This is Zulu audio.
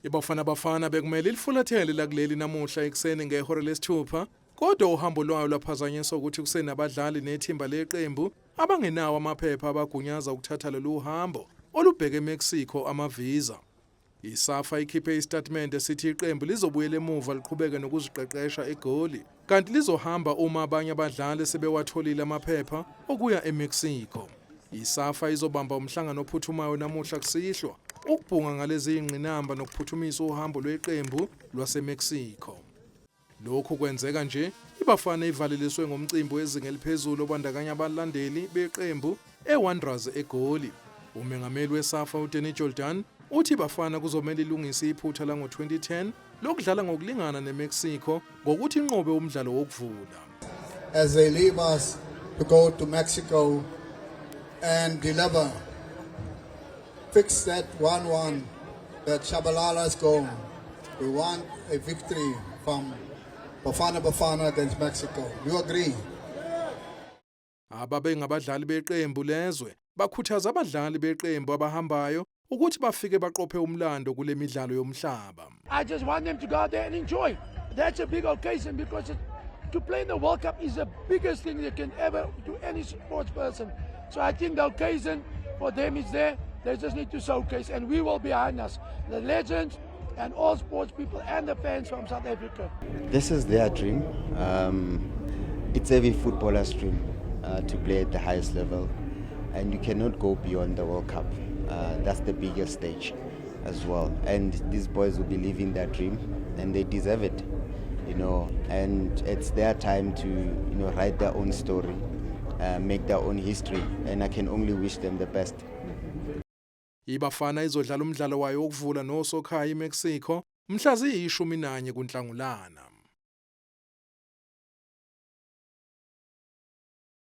iBafana bekumele ilifulathele lakuleli namuhla ekuseni ngehora lesithupha, kodwa uhambo lwayo lwaphazanyiswa ukuthi kusenabadlali nethimba leqembu abangenawo amaphepha abagunyaza ukuthatha lolu hambo olubheke eMexico amavisa. ISAFA ikhiphe istatimende sithi iqembu lizobuyela emuva liqhubeke nokuziqeqesha eGoli, kanti lizohamba uma abanye abadlali sebewatholile amaphepha okuya eMexico. ISAFA izobamba umhlangano ophuthumayo namuhla kusihlwa ukubhunga ngalezi ingqinamba nokuphuthumisa uhambo lweqembu lwaseMexico. Lokhu kwenzeka nje iBafana ivaleliswe ngomcimbi wezinga eliphezulu obandakanya abalandeli beqembu eWanderers eGoli. Umengameli weSAFA uDanny Jordaan uthi iBafana kuzomela ilungise iphutha lango-2010 lokudlala ngokulingana neMexico ngokuthi inqobe umdlalo wokuvula. As they leave us to go to Mexico and deliver, fix that 1-1 that Shabalala's goal. We want a victory from Bafana against Mexico. You agree? Ababe ngabadlali beqembu lezwe bakhuthaza abadlali beqembu abahambayo ukuthi bafike baqophe umlando kule midlalo yomhlaba. I just want them to go out there and enjoy. That's a big occasion because to play in the World Cup is the biggest thing they can ever do any sports person. So I think the occasion for them is there. They just need to showcase, and we will behind us, the legends and all sports people and the fans from South Africa. This is their dream. It's every footballer's dream to play at the highest level, and you cannot go beyond the World Cup. That's the biggest stage as well, and these boys will be living their dream, and they deserve it, and it's their time to write their own story, make their own history, and I can only wish them the best. iBafana izodlala umdlalo wayo wokuvula noSokhaya eMexico mhla ziyi-11 kuNhlangulana.